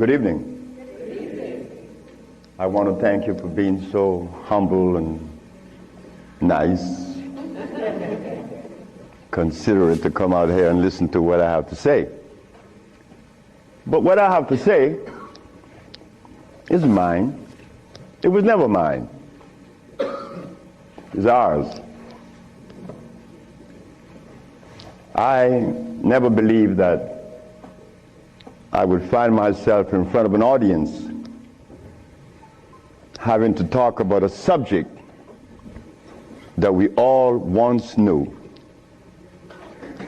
Good evening. Good evening. I want to thank you for being so humble and nice, considerate to come out here and listen to what I have to say. But what I have to say is mine. It was never mine. It's ours. I never believed that I would find myself in front of an audience having to talk about a subject that we all once knew.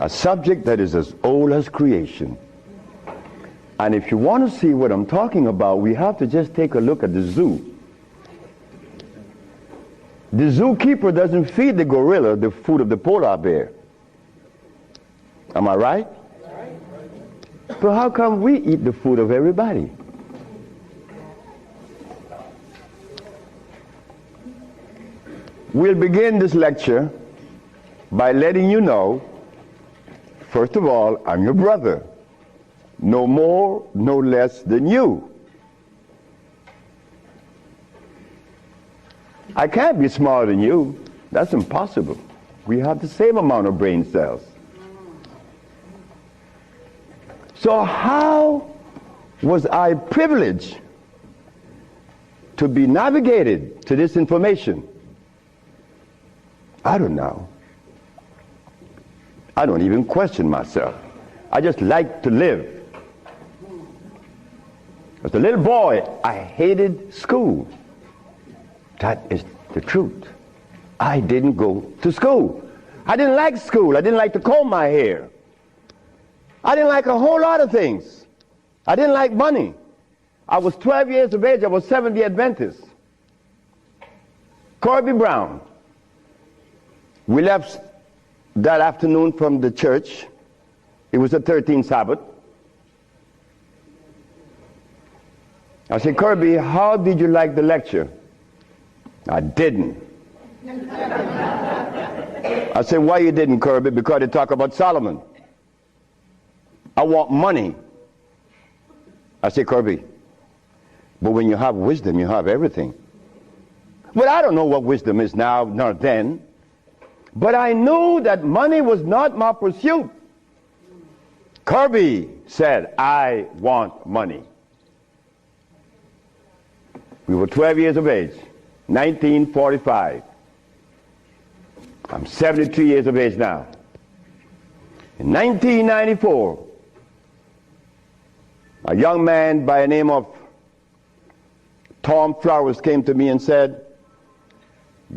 A subject that is as old as creation. And if you want to see what I'm talking about, we have to just take a look at the zoo. The zookeeper doesn't feed the gorilla the food of the polar bear. Am I right? But how come we eat the food of everybody? We'll begin this lecture by letting you know, first of all, I'm your brother. No more, no less than you. I can't be smarter than you. That's impossible. We have the same amount of brain cells. So how was I privileged to be navigated to this information? I don't know. I don't even question myself. I just like to live. As a little boy, I hated school. That is the truth. I didn't go to school. I didn't like school. I didn't like to comb my hair. I didn't like a whole lot of things. I didn't like money. I was 12 years of age. I was Seventh-day Adventist. Corby Brown. We left that afternoon from the church. It was the 13th Sabbath. I said, Kirby, how did you like the lecture? I didn't. I said, why you didn't, Kirby? Because they talk about Solomon. I want money. I said, Kirby, but when you have wisdom, you have everything. Well, I don't know what wisdom is now, nor then. But I knew that money was not my pursuit. Kirby said, I want money. We were 12 years of age, 1945. I'm 73 years of age now. In 1994, a young man by the name of Tom Flowers came to me and said,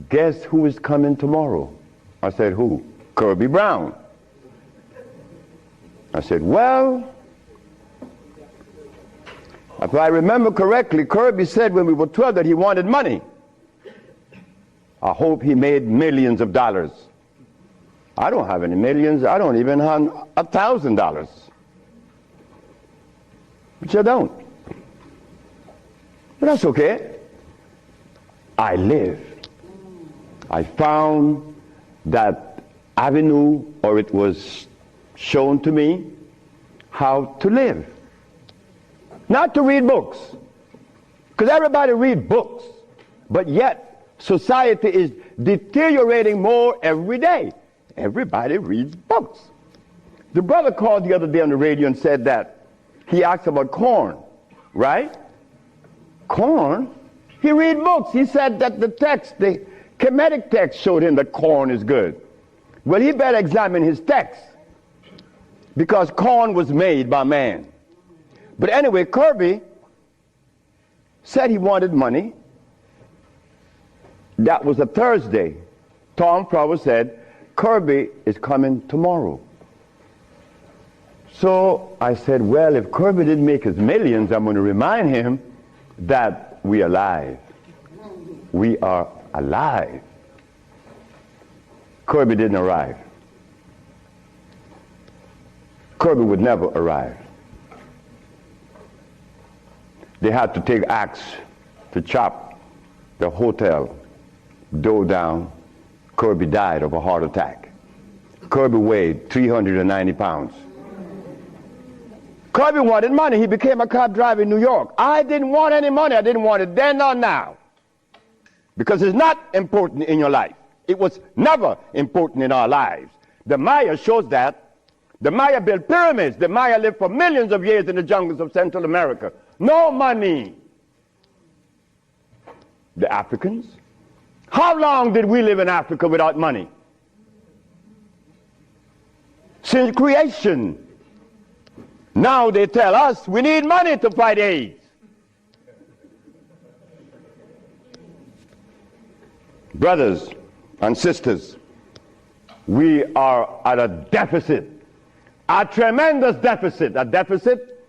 guess who is coming tomorrow? I said, who? Kirby Brown. I said, well, if I remember correctly, Kirby said when we were 12 that he wanted money. I hope he made millions of dollars. I don't have any millions. I don't even have $1,000. Which I don't. But that's okay. I live. I found that avenue, or it was shown to me how to live. Not to read books. Because everybody reads books. But yet, society is deteriorating more every day. Everybody reads books. The brother called the other day on the radio and said that he asked about corn, right? Corn? He read books. He said that the text, the Kemetic text showed him that corn is good. Well, he better examine his text because corn was made by man. But anyway, Kirby said he wanted money. That was a Thursday. Tom Flowers said, Kirby is coming tomorrow. So I said, well, if Kirby didn't make his millions, I'm going to remind him that we are alive. We are alive. Kirby didn't arrive. Kirby would never arrive. They had to take axe to chop the hotel door down. Kirby died of a heart attack. Kirby weighed 390 pounds. Kirby wanted money. He became a cab driver in New York. I didn't want any money. I didn't want it then or now. Because it's not important in your life. It was never important in our lives. The Maya shows that. The Maya built pyramids. The Maya lived for millions of years in the jungles of Central America. No money. The Africans? How long did we live in Africa without money? Since creation. Now they tell us we need money to fight AIDS. Brothers and sisters, we are at a deficit, a tremendous deficit, a deficit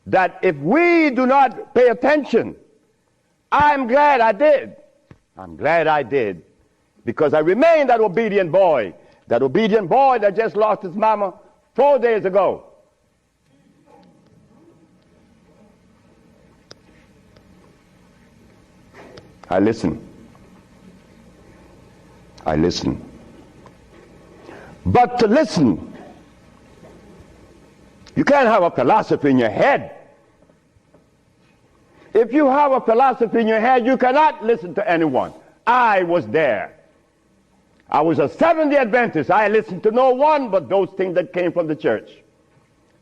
that if we do not pay attention, I'm glad I did. I'm glad I did, because I remained that obedient boy that just lost his mama 4 days ago. I listen. But to listen, you can't have a philosophy in your head. If you have a philosophy in your head, you cannot listen to anyone. I was there. I was a Seventh-day Adventist. I listened to no one but those things that came from the church.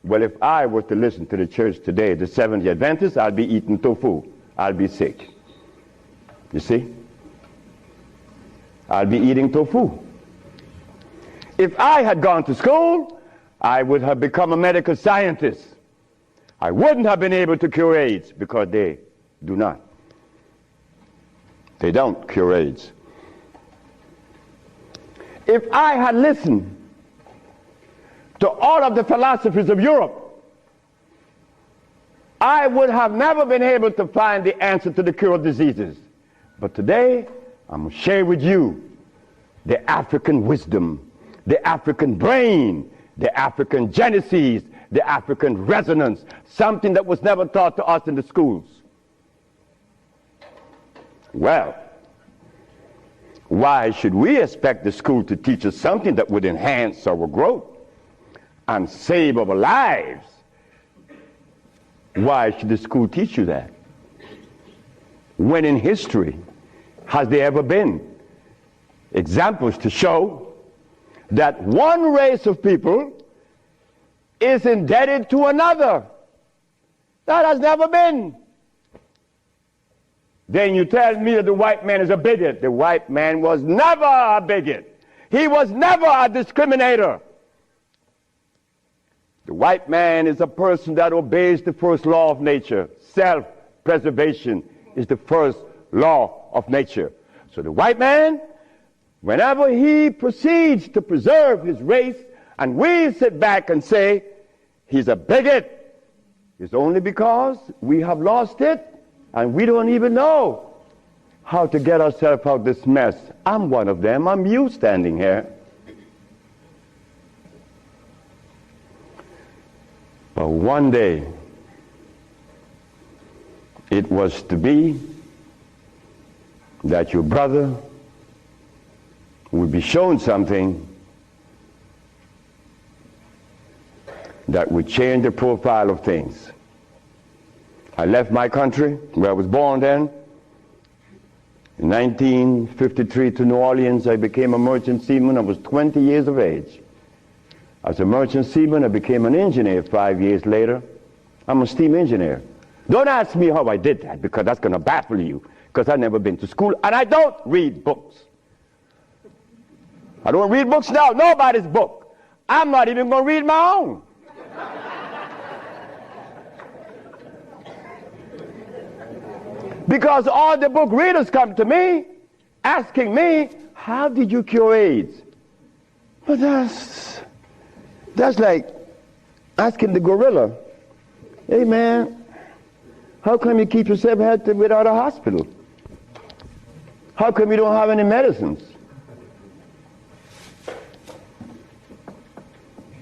Well, if I were to listen to the church today, the Seventh-day Adventists, I'll be eating tofu. I'll be sick. You see? I'll be eating tofu. If I had gone to school, I would have become a medical scientist. I wouldn't have been able to cure AIDS, because they do not. They don't cure AIDS. If I had listened to all of the philosophies of Europe, I would have never been able to find the answer to the cure of diseases. But today, I'm going to share with you the African wisdom, the African brain, the African genesis, the African resonance, something that was never taught to us in the schools. Well, why should we expect the school to teach us something that would enhance our growth and save our lives? Why should the school teach you that? When in history has there ever been examples to show that one race of people is indebted to another? That has never been. Then you tell me that the white man is a bigot. The white man was never a bigot. He was never a discriminator. The white man is a person that obeys the first law of nature. Self-preservation is the first law of nature. So the white man, whenever he proceeds to preserve his race, and we sit back and say he's a bigot, it's only because we have lost it and we don't even know how to get ourselves out of this mess. I'm one of them. I'm you standing here. But one day it was to be that your brother would be shown something that would change the profile of things. I left my country, where I was born then. In 1953 to New Orleans, I became a merchant seaman. I was 20 years of age. As a merchant seaman, I became an engineer 5 years later. I'm a steam engineer. Don't ask me how I did that, because that's going to baffle you, because I've never been to school, and I don't read books. I don't read books now, nobody's book. I'm not even going to read my own. Because all the book readers come to me asking me, how did you cure AIDS? Well, that's like asking the gorilla, hey man, how come you keep yourself healthy without a hospital? How come you don't have any medicines?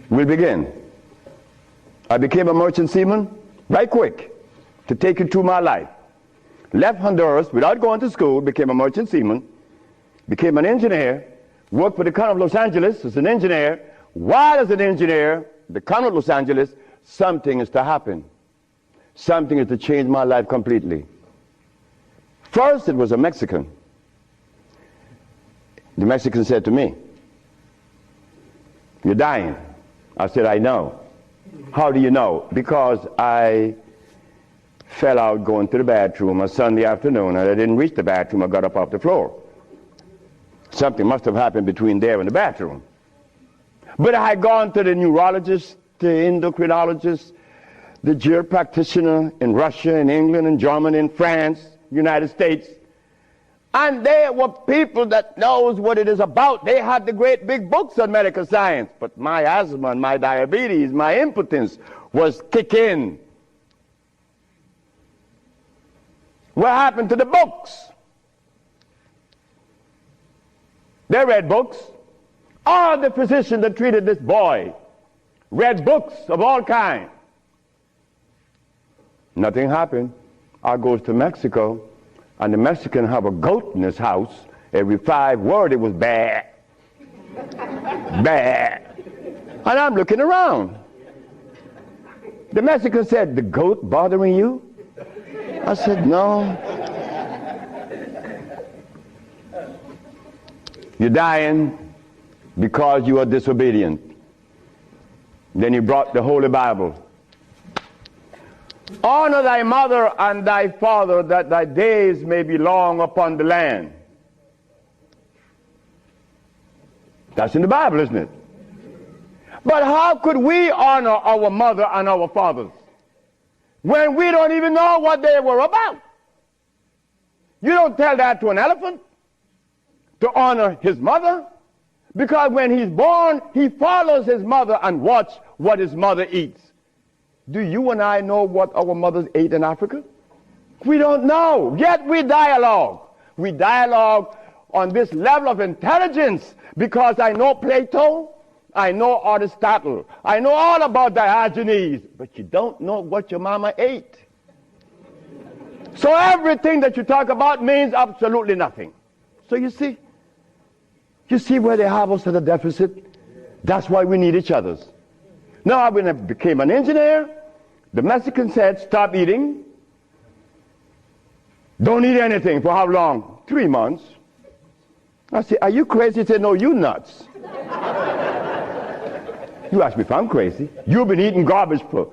We'll begin. I became a merchant seaman right quick to take you through my life. Left Honduras without going to school, became a merchant seaman, became an engineer, worked for the County of Los Angeles as an engineer. While as an engineer, the County of Los Angeles, something is to happen. Something is to change my life completely. First, it was a Mexican. The Mexican said to me, "You're dying." I said, "I know." "How do you know?" "Because I fell out going to the bathroom a Sunday afternoon, and I didn't reach the bathroom. I got up off the floor. Something must have happened between there and the bathroom." But I had gone to the neurologist, the endocrinologist, the GER practitioner in Russia, in England, in Germany, in France, United States. And they were people that knows what it is about. They had the great big books on medical science. But my asthma and my diabetes, my impotence was kicking. What happened to the books? They read books. All the physicians that treated this boy read books of all kinds. Nothing happened. I goes to Mexico, and the Mexican have a goat in his house. Every 5 words it was bad, bad. And I'm looking around. The Mexican said, "The goat bothering you?" I said, "No." "You're dying because you are disobedient." Then he brought the Holy Bible. "Honor thy mother and thy father, that thy days may be long upon the land." That's in the Bible, isn't it? But how could we honor our mother and our fathers when we don't even know what they were about? You don't tell that to an elephant, to honor his mother, because when he's born, he follows his mother and watch what his mother eats. Do you and I know what our mothers ate in Africa? We don't know, yet we dialogue. We dialogue on this level of intelligence because I know Plato, I know Aristotle, I know all about Diogenes, but you don't know what your mama ate. So everything that you talk about means absolutely nothing. So you see where they have us at a deficit? That's why we need each other's. Now, when I became an engineer, the Mexican said, "Stop eating. Don't eat anything." For how long? 3 months. I said, "Are you crazy?" He said, "No, you nuts." You ask me if I'm crazy. You've been eating garbage for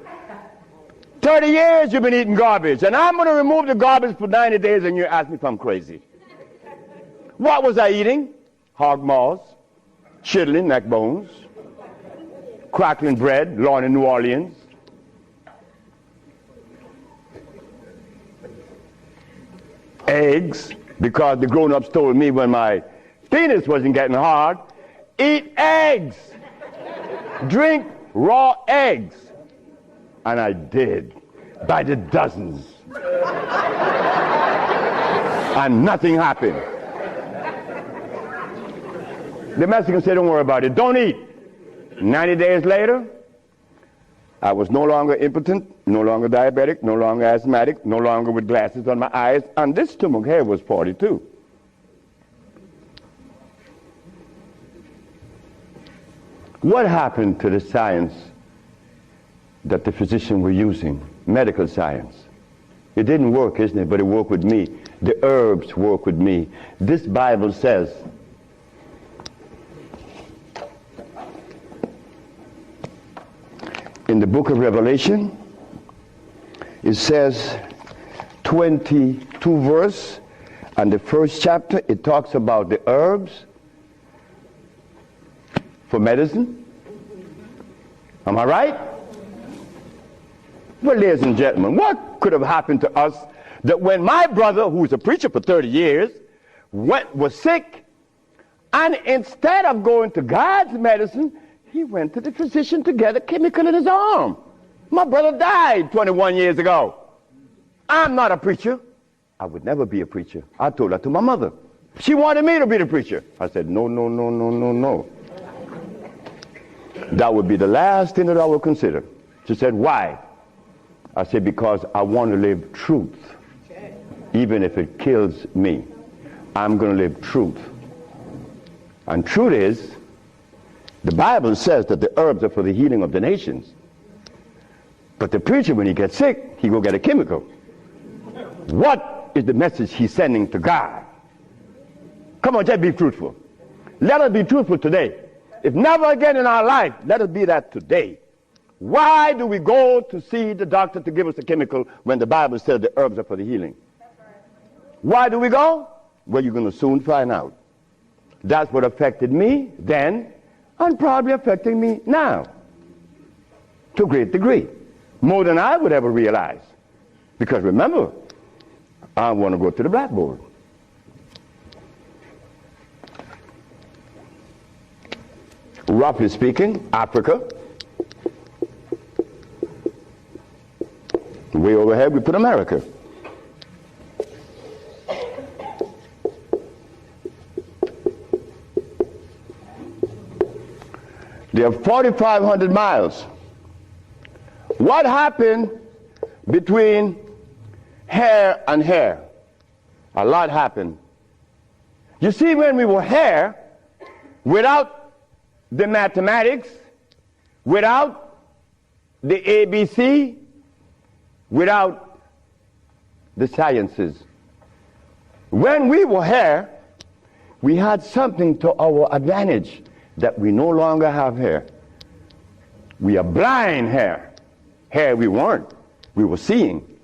30 years. You've been eating garbage. And I'm going to remove the garbage for 90 days, and you ask me if I'm crazy. What was I eating? Hog maws, chitlin, neck bones, crackling bread, Lorne in New Orleans. Eggs, because the grown-ups told me when my penis wasn't getting hard, eat eggs, drink raw eggs. And I did, by the dozens. And nothing happened. The Mexican said, "Don't worry about it, don't eat." 90 days later, I was no longer impotent, no longer diabetic, no longer asthmatic, no longer with glasses on my eyes, and this stomach hair was 42. What happened to the science that the physicians were using, medical science? It didn't work, isn't it? But it worked with me. The herbs work with me. This Bible says, in the book of Revelation, it says 22 verse, and the first chapter, it talks about the herbs for medicine. Am I right? Well, ladies and gentlemen, what could have happened to us that when my brother, who was a preacher for 30 years, was sick, and instead of going to God's medicine, he went to the physician to get a chemical in his arm. My brother died 21 years ago. I'm not a preacher. I would never be a preacher. I told that to my mother. She wanted me to be the preacher. I said, no, no, no, no, no, no. That would be the last thing that I would consider. She said, why? I said, because I want to live truth. Even if it kills me, I'm going to live truth. And truth is, the Bible says that the herbs are for the healing of the nations. But the preacher, when he gets sick, he go get a chemical. What is the message he's sending to God? Come on, just be truthful. Let us be truthful today. If never again in our life, let us be that today. Why do we go to see the doctor to give us a chemical when the Bible says the herbs are for the healing? Why do we go? Well, you're going to soon find out. That's what affected me then and probably affecting me now to a great degree. More than I would ever realize. Because remember, I want to go to the blackboard. Roughly speaking, Africa. Way overhead, we put America. They are 4,500 miles. What happened between here and here? A lot happened. You see, when we were here, without the mathematics, without the ABC, without the sciences, when we were here, we had something to our advantage that we no longer have here. We are blind here. Here we weren't. We were seeing.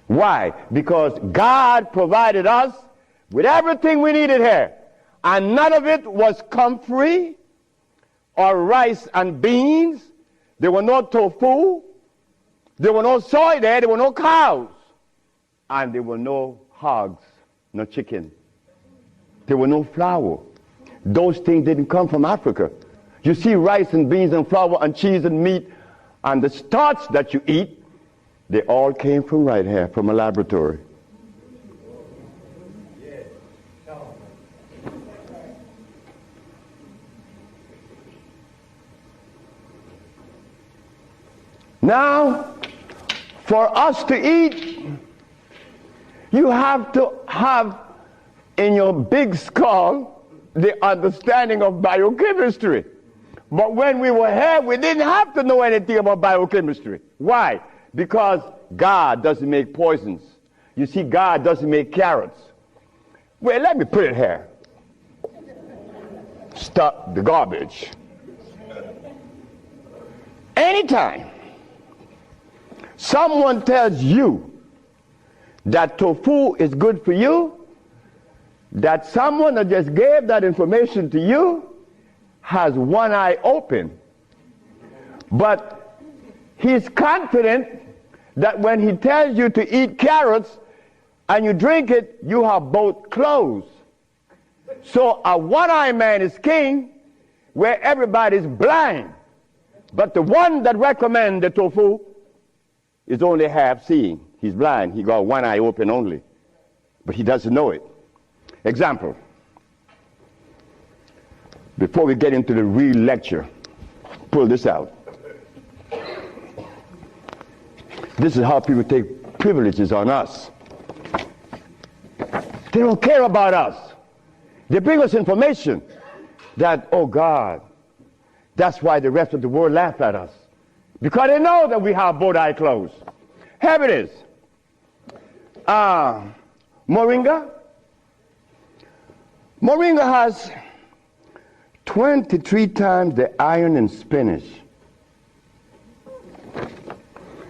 Why? Because God provided us with everything we needed here. And none of it was comfrey or rice and beans. There were no tofu. There were no soy there. There were no cows. And there were no hogs, no chicken. There were no flour. Those things didn't come from Africa. You see rice and beans and flour and cheese and meat and the starch that you eat, they all came from right here, from a laboratory. Now, for us to eat, you have to have in your big skull the understanding of biochemistry. But when we were here, we didn't have to know anything about biochemistry. Why? Because God doesn't make poisons. You see, God doesn't make carrots. Well, let me put it here. Stop the garbage. Anytime someone tells you that tofu is good for you, that someone that just gave that information to you has one eye open. But he's confident that when he tells you to eat carrots and you drink it, you have both closed. So a one-eyed man is king where everybody's blind. But the one that recommends the tofu is only half seeing. He's blind. He got one eye open only. But he doesn't know it. Example. Before we get into the real lecture, pull this out. This is how people take privileges on us. They don't care about us. They bring us information that, oh God, that's why the rest of the world laugh at us. Because they know that we have both eyes closed. Here it is. Moringa. Moringa has 23 times the iron in spinach.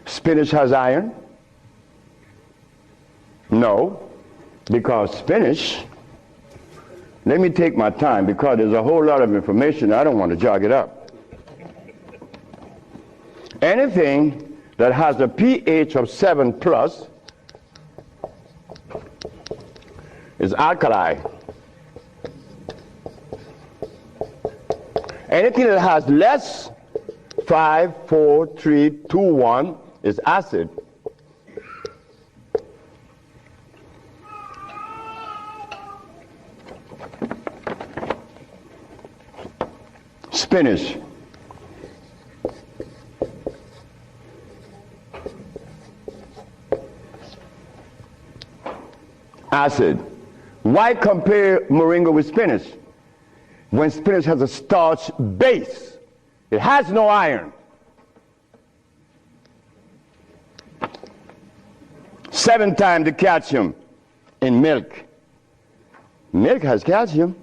Spinach has iron? No, because spinach, let me take my time because there's a whole lot of information. I don't want to jog it up. Anything that has a pH of 7 plus is alkali. Anything that has less, 5, 4, 3, 2, 1, is acid. Spinach. Acid. Why compare moringa with spinach? When spinach has a starch base, it has no iron. 7 times the calcium in milk. Milk has calcium.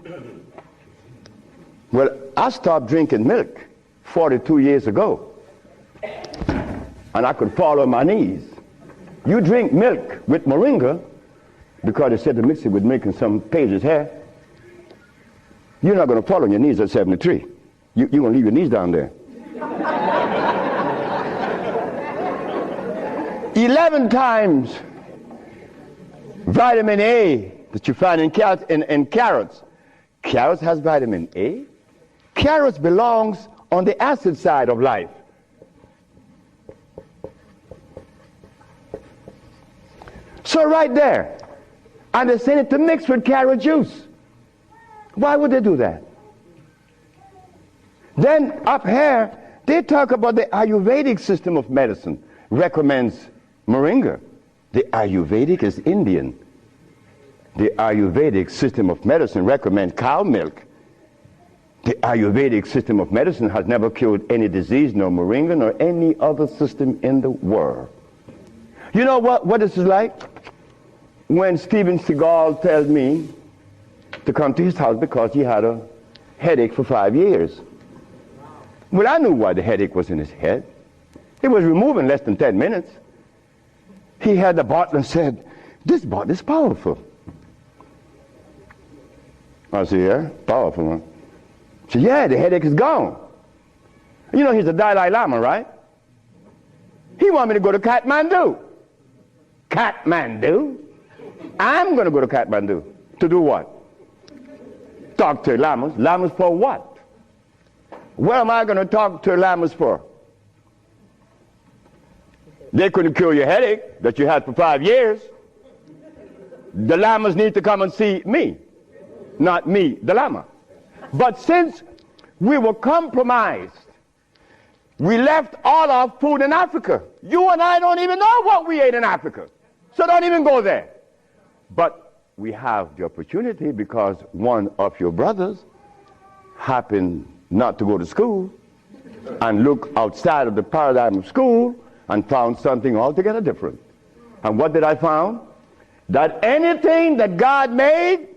Well, I stopped drinking milk 42 years ago, and I could fall on my knees. You drink milk with moringa, because they said to mix it with milk and some pages hair, you're not going to fall on your knees at 73. You're going to leave your knees down there. 11 times vitamin A that you find in carrots. Carrots has vitamin A. Carrots belongs on the acid side of life. So right there, and they send it to mix with carrot juice. Why would they do that? Then up here, they talk about the Ayurvedic system of medicine recommends moringa. The Ayurvedic is Indian. The Ayurvedic system of medicine recommends cow milk. The Ayurvedic system of medicine has never cured any disease, nor moringa, nor any other system in the world. You know what this is like? When Steven Seagal tells me to come to his house because he had a headache for 5 years. Well, I knew why the headache was in his head. It was removed in less than 10 minutes. He had the bottle and said, "This bottle is powerful." I said, "Yeah, powerful, huh?" He said, "Yeah, the headache is gone." You know, he's the Dalai Lama, right? He wanted me to go to Kathmandu. Kathmandu? I'm going to go to Kathmandu. To do what? Talk to lamas. Lamas for what? What am I going to talk to lamas for? They couldn't cure your headache that you had for 5 years. The lamas need to come and see me, not me, the lama. But since we were compromised, we left all our food in Africa. You and I don't even know what we ate in Africa. So don't even go there. But we have the opportunity because one of your brothers happened not to go to school and look outside of the paradigm of school and found something altogether different. And what did I find? That anything that God made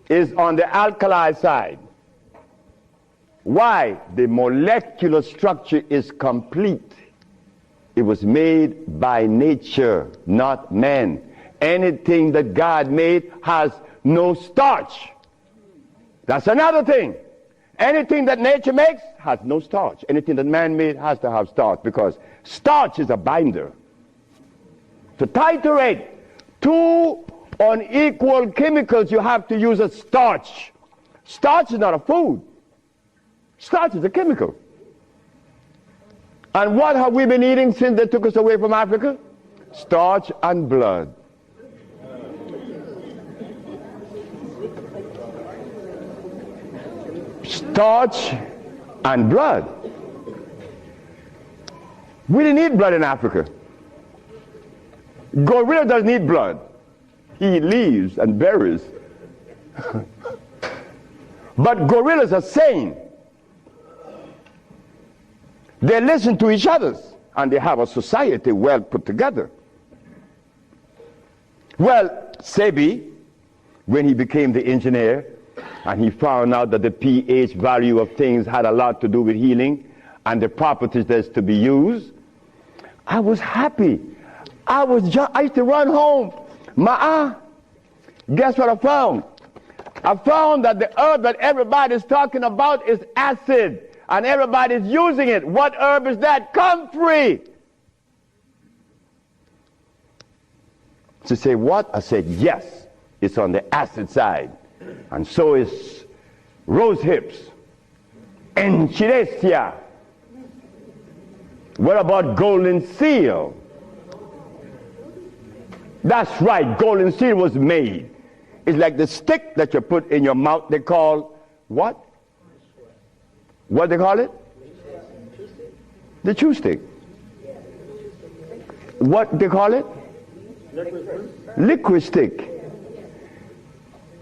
is on the alkali side. Why? The molecular structure is complete. It was made by nature, not man. Anything that God made has no starch. That's another thing. Anything that nature makes has no starch. Anything that man made has to have starch because starch is a binder. To titrate two unequal chemicals, you have to use a starch. Starch is not a food. Starch is a chemical. And what have we been eating since they took us away from Africa? Starch and blood. Starch and blood. We didn't eat blood in Africa. Gorilla doesn't eat blood. He eats leaves and berries. But gorillas are sane. They listen to each other and they have a society well put together. Well, Sebi, when he became the engineer and he found out that the pH value of things had a lot to do with healing and the properties that's to be used, I was happy. I used to run home. Guess what I found? I found that the herb that everybody's talking about is acid. And everybody's using it. What herb is that? Comfrey. To say what? I said yes. It's on the acid side. And so is rose hips. Enchiresia. What about golden seal? That's right. Golden seal was made. It's like the stick that you put in your mouth. They call what? What they call it? The chew stick. What they call it? Liquid stick.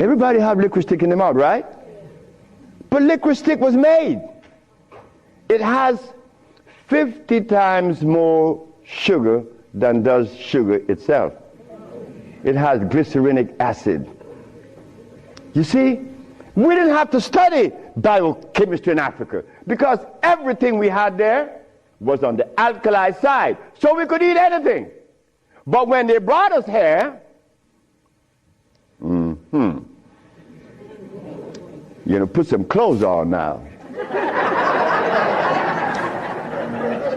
Everybody have liquid stick in their mouth, right? But liquid stick was made. It has 50 times more sugar than does sugar itself. It has glycerinic acid. You see, we didn't have to study biochemistry in Africa because everything we had there was on the alkali side, so we could eat anything. But when they brought us here, you know, put some clothes on now.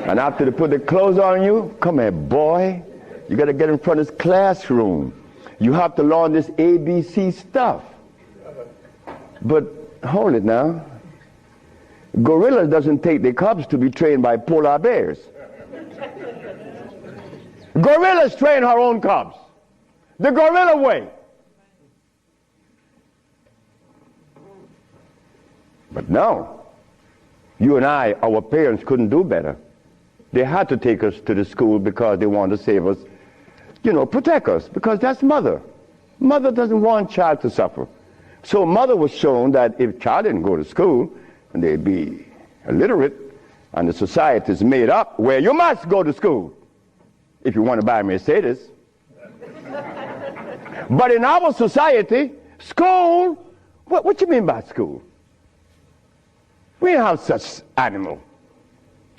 And after they put the clothes on you, come here, boy, you got to get in front of this classroom. You have to learn this ABC stuff. But hold it now. Gorillas doesn't take their cubs to be trained by polar bears. Gorillas train her own cubs. The gorilla way. But no, you and I, our parents couldn't do better. They had to take us to the school because they wanted to save us, you know, protect us, because that's mother. Mother doesn't want child to suffer. So mother was shown that if child didn't go to school, and they'd be illiterate, and the society is made up where you must go to school if you want to buy a Mercedes. But in our society, school, what you mean by school? We don't have such animal.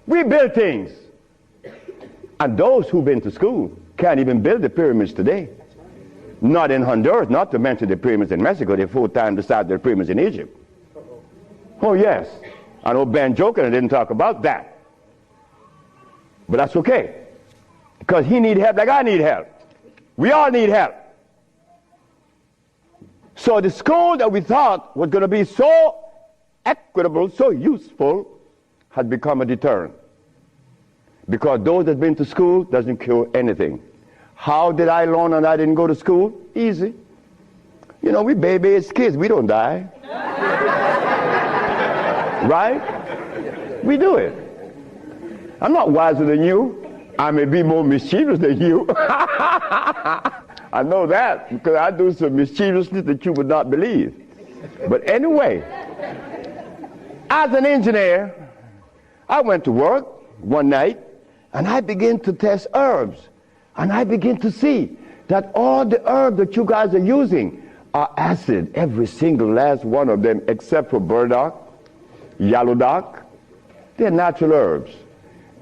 We build things. And those who've been to school can't even build the pyramids today. Not in Honduras, not to mention the pyramids in Mexico. They're 4 times the size of the pyramids in Egypt. Oh yes. I know Ben joking and didn't talk about that. But that's okay. Because he need help like I need help. We all need help. So the school that we thought was going to be so equitable, so useful, has become a deterrent. Because those that have been to school doesn't cure anything. How did I learn and I didn't go to school? Easy. You know, we baby-aged kids, we don't die. Right? We do it. I'm not wiser than you. I may be more mischievous than you. I know that because I do some mischievousness that you would not believe. But anyway, as an engineer, I went to work one night and I began to test herbs. And I begin to see that all the herbs that you guys are using are acid, every single last one of them, except for burdock, yellow dock. They're natural herbs.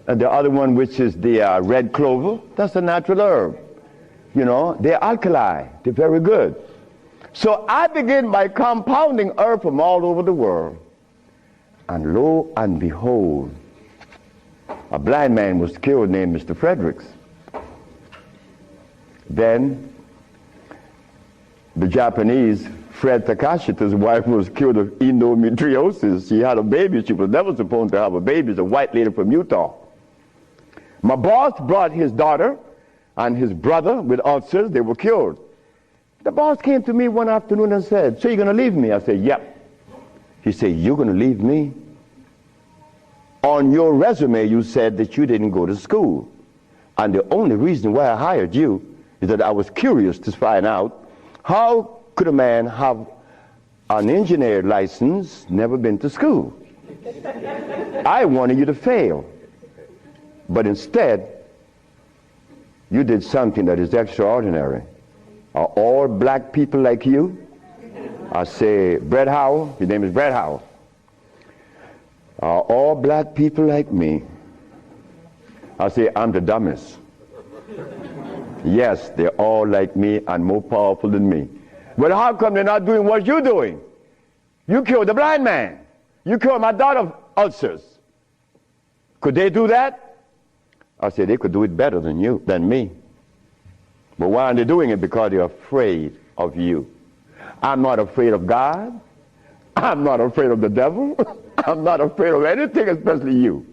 And the other one, which is the red clover, that's a natural herb. You know, they're alkali, they're very good. So I begin by compounding herbs from all over the world. And lo and behold, a blind man was killed named Mr. Fredericks. Then the Japanese Fred Takashita's wife was killed of endometriosis. She had a baby. She was never supposed to have a baby. It's a white lady from Utah. My boss brought his daughter and his brother with ulcers. They were killed. The boss came to me one afternoon and said, "So you're going to leave me?" I said, "Yep." He said, "You're going to leave me? On your resume, you said that you didn't go to school. And the only reason why I hired you is that I was curious to find out how could a man have an engineer license, never been to school. I wanted you to fail. But instead, you did something that is extraordinary. Are all black people like you?" I say, "Brett Howell," his name is Brett Howell. "Are all black people like me?" I say, "I'm the dumbest." "Yes, they're all like me and more powerful than me." "But how come they're not doing what you're doing? You killed the blind man. You killed my daughter of ulcers. Could they do that?" I said, "They could do it better than you, than me. But why aren't they doing it? Because they're afraid of you. I'm not afraid of God. I'm not afraid of the devil. I'm not afraid of anything, especially you.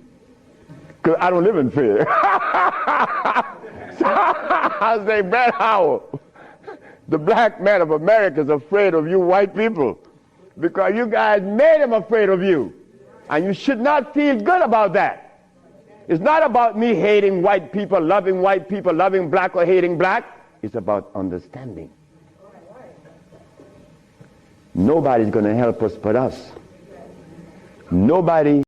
Because I don't live in fear." So I say, "Brett Howell, the black man of America is afraid of you white people because you guys made him afraid of you. And you should not feel good about that. It's not about me hating white people, loving black or hating black. It's about understanding. Nobody's going to help us but us. Nobody